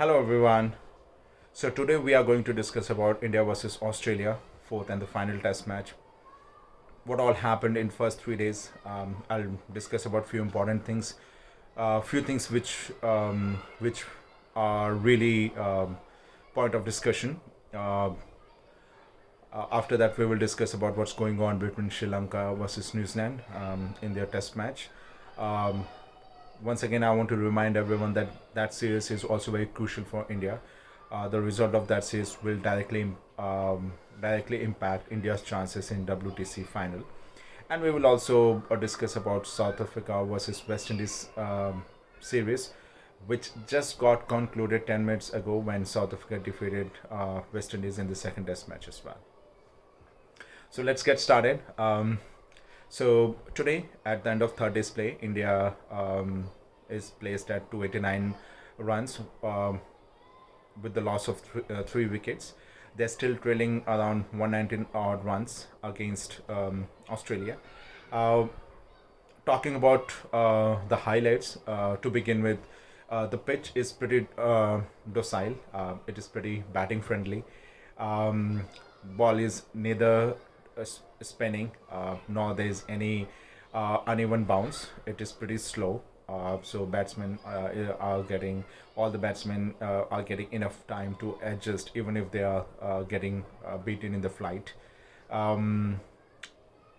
Hello everyone. So today we are going to discuss about India versus Australia, fourth and the final test match. What all happened in first 3 days. I'll discuss about few important things, few things which are really point of discussion. Uh, After that, we will discuss about what's going on between Sri Lanka versus New Zealand in their test match. Um, Once again, I want to remind everyone that that series is also very crucial for India. The result of that series will directly impact India's chances in WTC final. And we will also discuss about South Africa versus West Indies series, which just got concluded 10 minutes ago when South Africa defeated West Indies in the second test match as well. So let's get started. So today, at the end of third day's play, India is placed at 289 runs with the loss of three wickets. They're still trailing around 119 odd runs against Australia. Uh, Talking about the highlights to begin with, the pitch is pretty docile. It is pretty batting friendly. Ball is neither spinning nor there is any uneven bounce. It is pretty slow. So batsmen are getting all the batsmen are getting enough time to adjust, even if they are getting beaten in the flight. Um,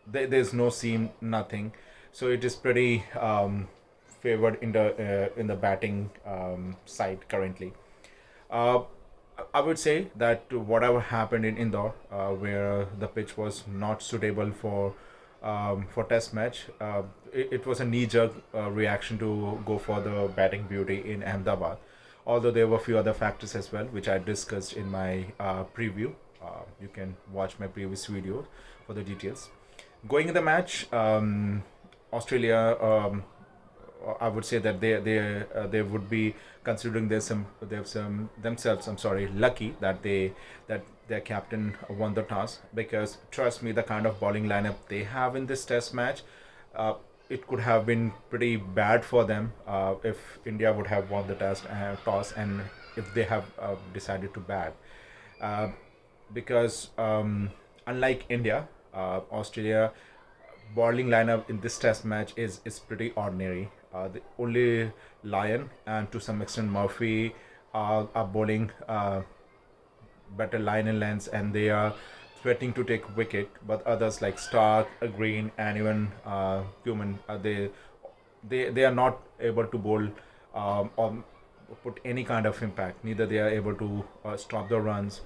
there's no seam, nothing. So it is pretty favored in the batting side currently. Uh, I would say that whatever happened in Indore, where the pitch was not suitable for Test match, it was a knee-jerk reaction to go for the batting beauty in Ahmedabad. Although there were a few other factors as well, which I discussed in my preview. You can watch my previous video for the details. Going in the match, Australia. I would say that they would be considering their some themselves. I'm sorry, lucky that that their captain won the toss, because trust me, the kind of bowling lineup they have in this Test match, uh, it could have been pretty bad for them if India would have won the toss and if they have decided to bat. Uh, because unlike India, Australia bowling lineup in this Test match is pretty ordinary. The only Lyon and to some extent Murphy are bowling better line and lengths, and they are threatening to take wicket. But others like Stark, Green, and even Human, they are not able to bowl or put any kind of impact. Neither they are able to stop the runs.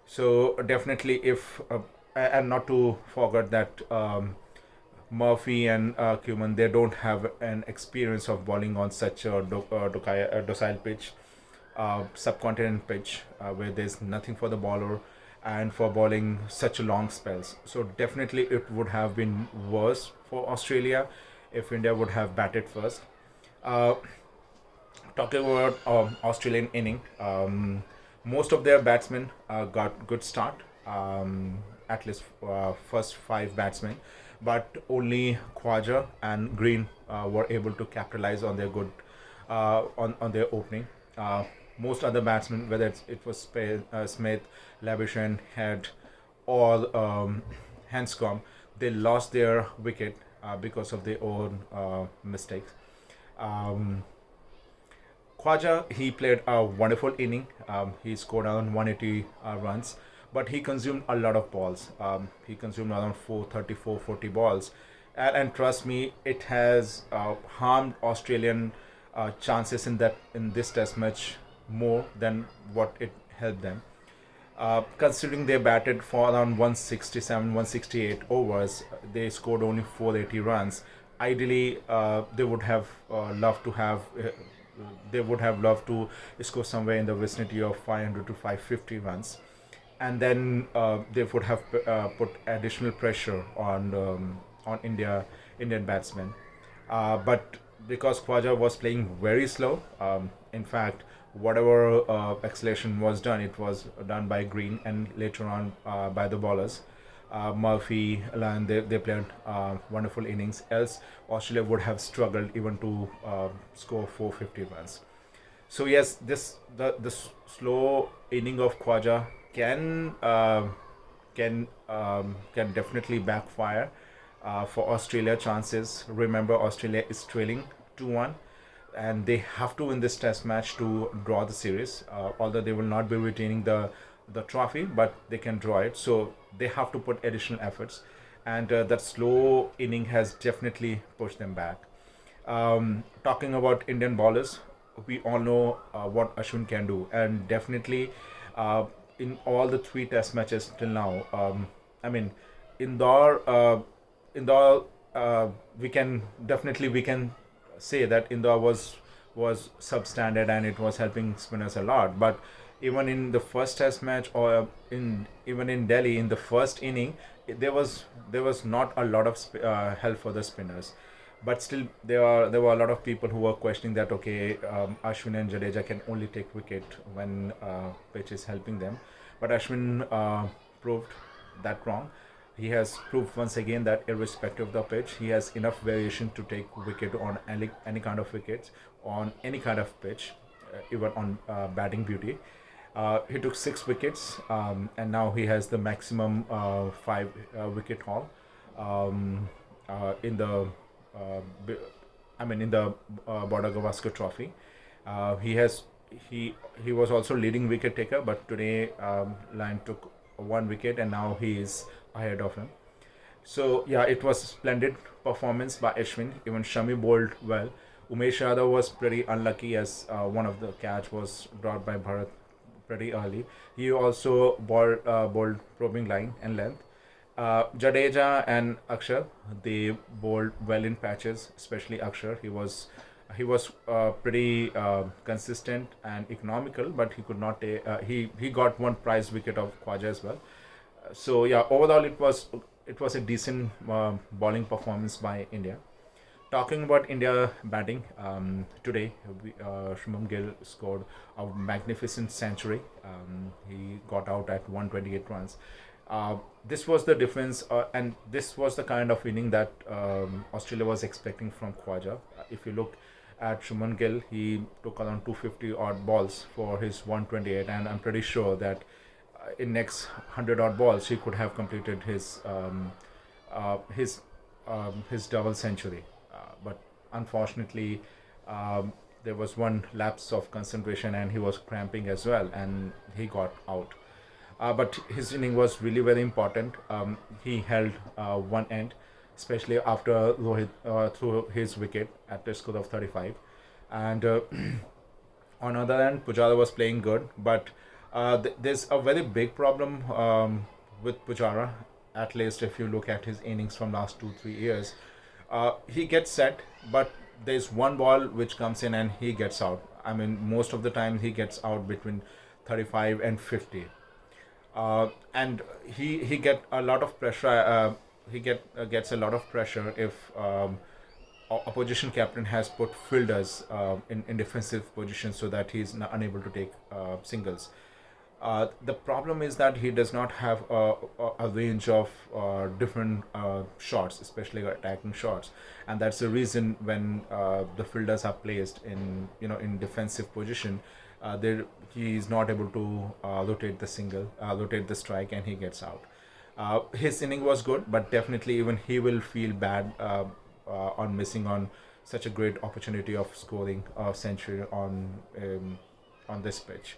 So definitely, if and not to forget that Murphy and Cuman, they don't have an experience of bowling on such a docile pitch, subcontinent pitch, where there's nothing for the bowler and for bowling such long spells. So definitely it would have been worse for Australia if India would have batted first. Uh, Talking about Australian inning, most of their batsmen got good start. At least first five batsmen, but only Khawaja and Green were able to capitalize on their good on their opening. Most other batsmen, whether it was Smith, Labuschagne, Head, or Hanscom, they lost their wicket because of their own mistakes. Um, Khwaja, he played a wonderful inning. He scored around 180 runs, but he consumed a lot of balls. He consumed around 434, 40 balls. And trust me, it has harmed Australian chances in this Test match more than what it helped them. Considering they batted for around 167, 168 overs, they scored only 480 runs. Ideally, they would have loved to score somewhere in the vicinity of 500 to 550 runs, and then they would have put additional pressure on Indian batsmen. But because Khwaja was playing very slow, in fact, whatever acceleration was done, it was done by Green and later on by the bowlers. Murphy, and they played wonderful innings. Else, Australia would have struggled even to score 450 runs. So yes, this the slow inning of Khwaja can can definitely backfire for Australia chances. Remember, Australia is trailing 2-1, and they have to win this test match to draw the series. Although they will not be retaining the trophy, but they can draw it. So they have to put additional efforts, and that slow inning has definitely pushed them back. Talking about Indian bowlers, we all know what Ashwin can do, and definitely uh, in all the three Test matches till now, I mean, Indore, Indore, we can say that Indore was substandard and it was helping spinners a lot. But even in the first Test match, or in even in Delhi in the first inning, there was not a lot of help for the spinners. But still, there were a lot of people who were questioning that, okay, Ashwin and Jadeja can only take wicket when pitch is helping them. But Ashwin proved that wrong. He has proved once again that irrespective of the pitch, he has enough variation to take wicket on any kind of wickets, on any kind of pitch, even on batting beauty. He took 6 wickets, and now he has the maximum 5 wicket haul in the uh, b- in the Border Gavaskar Trophy. He has he was also leading wicket taker, but today Lion took 1 wicket, and now he is ahead of him. So yeah, it was splendid performance by Ashwin. Even Shami bowled well. Umesh Yadav was pretty unlucky as one of the catch was dropped by Bharat pretty early. He also bowled probing line and length. Jadeja and Akshar, they bowled well in patches, especially Akshar. He was pretty consistent and economical, but he could not take. He got one prize wicket of Khwaja as well. So yeah, overall it was a decent bowling performance by India. Talking about India batting, today Shubham Gill scored a magnificent century. He got out at 128 runs. This was the difference, and this was the kind of inning that Australia was expecting from Khwaja. If you look at Shubham Gill, he took around 250 odd balls for his 128, and I'm pretty sure that in next 100 odd balls he could have completed uh, his his double century. But unfortunately, um, there was one lapse of concentration and he was cramping as well, and he got out. But his inning was really very important. He held one end, especially after Rohit threw his wicket at the score of 35. And on other end, Pujara was playing good, but there's a very big problem with Pujara. At least if you look at his innings from last 2 3 years, he gets set, but there's one ball which comes in and he gets out. I mean, most of the time he gets out between 35 and 50, and he get a lot of pressure. Gets a lot of pressure if opposition captain has put fielders in defensive positions so that he's unable to take singles. The problem is that he does not have a range of different shots, especially attacking shots, and that's the reason when the fielders are placed in in defensive position, there he is not able to rotate the strike, and he gets out. His inning was good, but definitely even he will feel bad on missing on such a great opportunity of scoring a century on this pitch.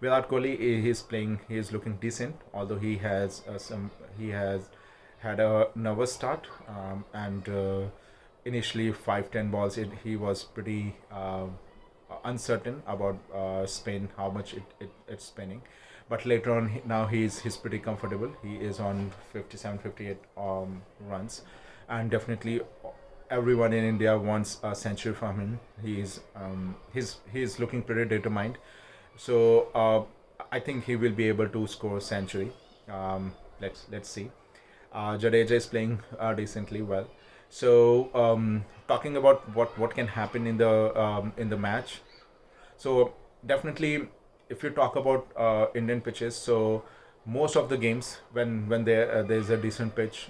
Virat Kohli, he is looking decent, although he has had a nervous start, and initially 5-10 balls, he was pretty uncertain about spin, how much it's spinning. But later on, now he's pretty comfortable. He is on 57, 58 runs, and definitely everyone in India wants a century from him. He's looking pretty determined. So I think he will be able to score a century. Let's see. Jadeja is playing decently well. So talking about what can happen in the match. So definitely, if you talk about Indian pitches, so most of the games when there's a decent pitch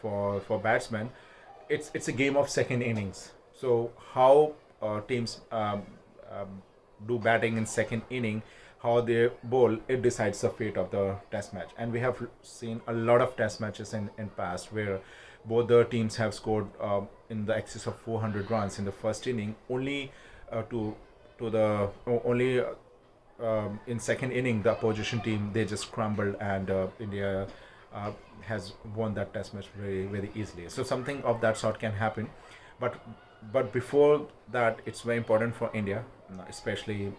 for batsmen, it's a game of second innings. So how teams do batting in second inning, how they bowl, it decides the fate of the test match. And we have seen a lot of test matches in past where both the teams have scored in the excess of 400 runs in the first inning, only to the only in second inning the opposition team, they just crumbled, and India uh, has won that test match very very easily. So something of that sort can happen, but before that, it's very important for India, especially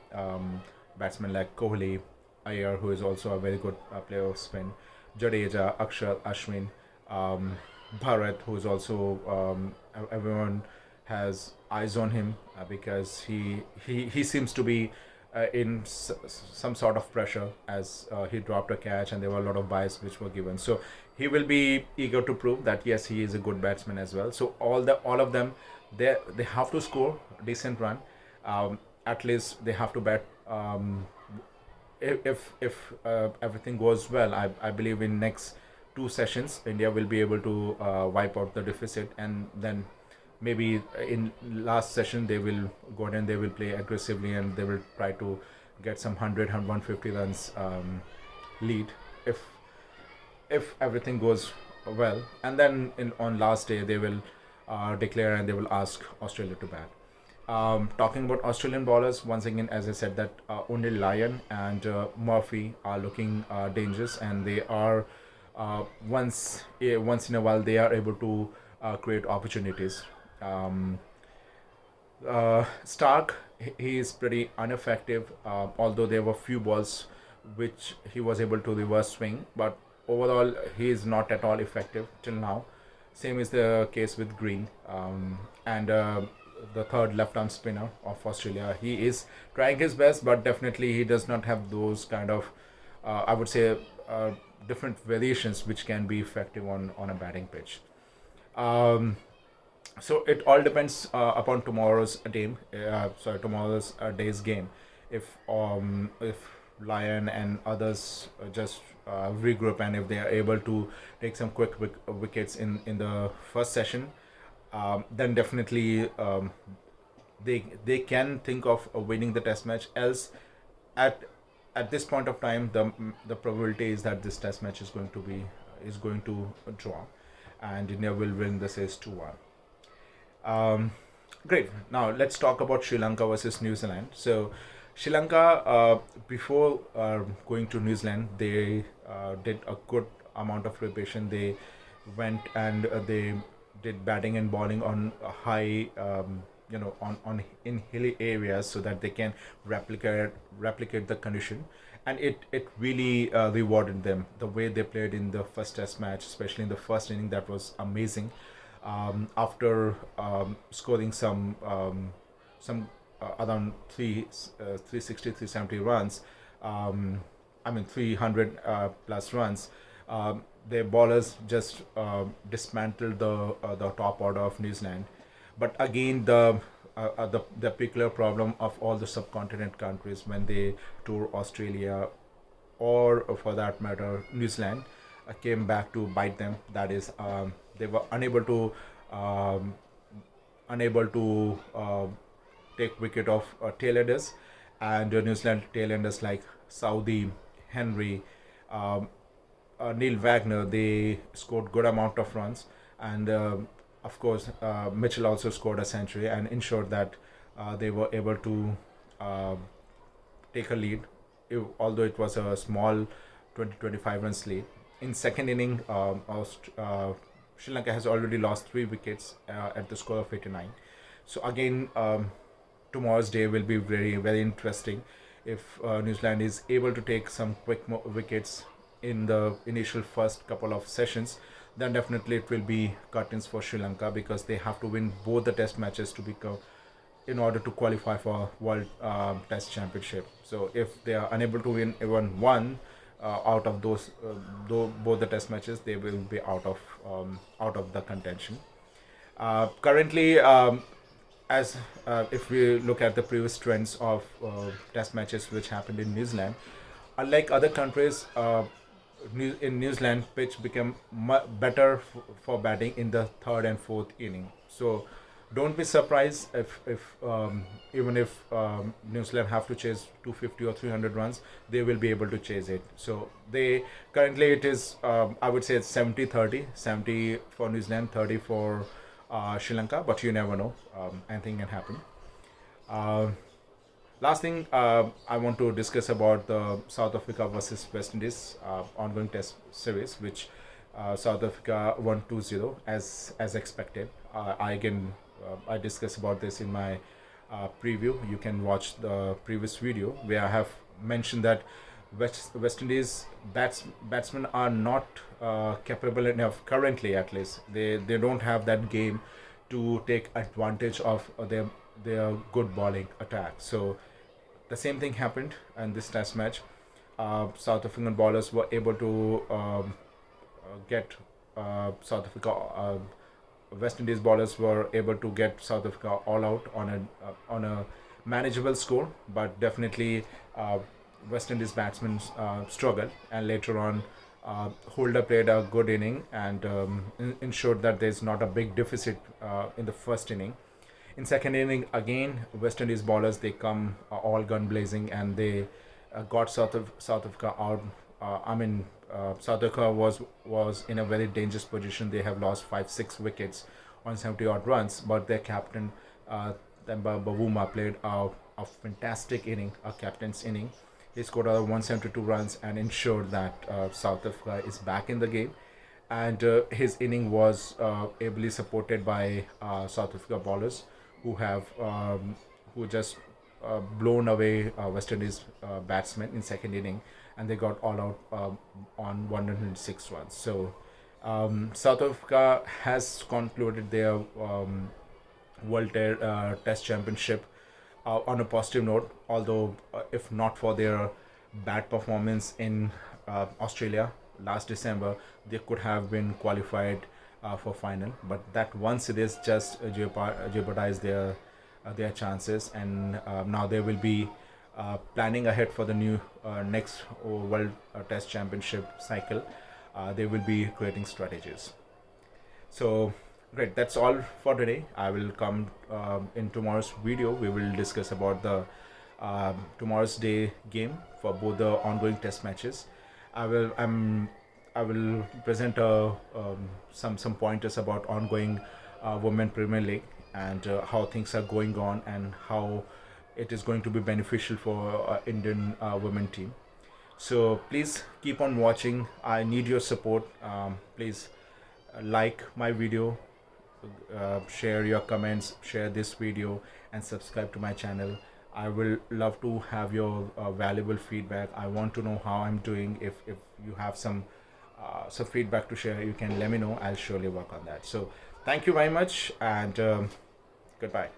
batsmen like Kohli, Iyer, who is also a very good player of spin, Jadeja, Akshar, Ashwin, um, Bharat, who is also everyone has eyes on him because he seems to be in some sort of pressure as he dropped a catch and there were a lot of buys which were given. So he will be eager to prove that yes, he is a good batsman as well. So all of them, they have to score decent run. At least they have to bat. If everything goes well, I believe in next two sessions India will be able to wipe out the deficit, and then maybe in last session they will go and they will play aggressively and they will try to get some 100 150 runs lead if everything goes well, and then on last day they will declare and they will ask Australia to bat. Talking about Australian bowlers, once again, as I said, that only Lyon and Murphy are looking dangerous, and they are once in a while they are able to create opportunities. Um, Stark, he is pretty ineffective, although there were few balls which he was able to reverse swing, but overall he is not at all effective till now. Same is the case with Green, and the third left arm spinner of Australia. He is trying his best, but definitely he does not have those kind of, I would say, different variations which can be effective on a batting pitch. Um, so it all depends upon tomorrow's day's game. If Lion and others just regroup, and if they are able to take some quick wickets in the first session, then definitely they can think of winning the test match. Else, at this point of time, the probability is that this test match is going to draw, and India will win the series 2-1. Great. Now let's talk about Sri Lanka versus New Zealand. So Sri Lanka, before going to New Zealand, they did a good amount of preparation. They went and they did batting and bowling on a high, on in hilly areas, so that they can replicate the condition, and it really rewarded them. The way they played in the first Test match, especially in the first inning, that was amazing. After scoring some around 360 runs, I mean 300 plus runs, their bowlers just dismantled the top order of New Zealand. But again, the peculiar problem of all the subcontinent countries when they tour Australia, or for that matter New Zealand, came back to bite them. That is, they were um, unable to take wicket of tailenders, and New Zealand tailenders like Saudi, Henry, um, Neil Wagner, they scored good amount of runs, and of course Mitchell also scored a century and ensured that they were able to uh, take a lead, although it was a small 20-25 runs lead. In second inning, Sri Lanka has already lost 3 wickets at the score of 89. So again, tomorrow's day will be very very interesting. If New Zealand is able to take some quick wickets in the initial first couple of sessions, then definitely it will be curtains for Sri Lanka, because they have to win both the test matches to become, in order to qualify for World Test Championship. So if they are unable to win even one out of those both the test matches, they will be out of the contention. Currently, as if we look at the previous trends of test matches which happened in New Zealand, unlike other countries, in New Zealand pitch became better for batting in the third and fourth inning. So don't be surprised if even if New Zealand have to chase 250 or 300 runs, they will be able to chase it. So they currently it is I would say it's 70-30, 70 for New Zealand, 30 for Sri Lanka, but you never know. Anything can happen. Uh, Last thing I want to discuss about the South Africa versus West Indies ongoing Test series, which South Africa won 2-0 as expected. I discussed about this in my preview. You can watch the previous video where I have mentioned that West Indies batsmen are not capable enough currently. At least they don't have that game to take advantage of their good bowling attack. So the same thing happened in this test match. South African bowlers were able to get South Africa. West Indies bowlers were able to get South Africa all out on a manageable score, but definitely West Indies batsmen struggled, and later on Holder played a good inning and ensured that there's not a big deficit in the first inning. In second inning again, West Indies bowlers they come all gun blazing, and they got South Africa out. South Africa was in a very dangerous position. They have lost 5-6 wickets on 70 odd runs, but their captain Themba Bavuma played a fantastic inning, a captain's inning. He scored 172 runs and ensured that South Africa is back in the game. And his inning was ably supported by South Africa bowlers who just blown away West Indies batsmen in second inning, and they got all out on 106 runs. So South Africa has concluded their World Test Championship on a positive note. Although, if not for their bad performance in Australia last December, they could have been qualified for final. But that one series just jeopardized their chances, and now they will be planning ahead for the new next World Test Championship cycle. They will be creating strategies. So great, that's all for today. I will come in tomorrow's video. We will discuss about the tomorrow's day game for both the ongoing test matches. I will present some pointers about ongoing Women Premier League and how things are going on and how it is going to be beneficial for Indian women team. So please keep on watching. I need your support. Please like my video, share your comments, share this video, and subscribe to my channel. I will love to have your valuable feedback. I want to know how I'm doing. If you have some feedback to share, you can let me know. I'll surely work on that. So thank you very much, and goodbye.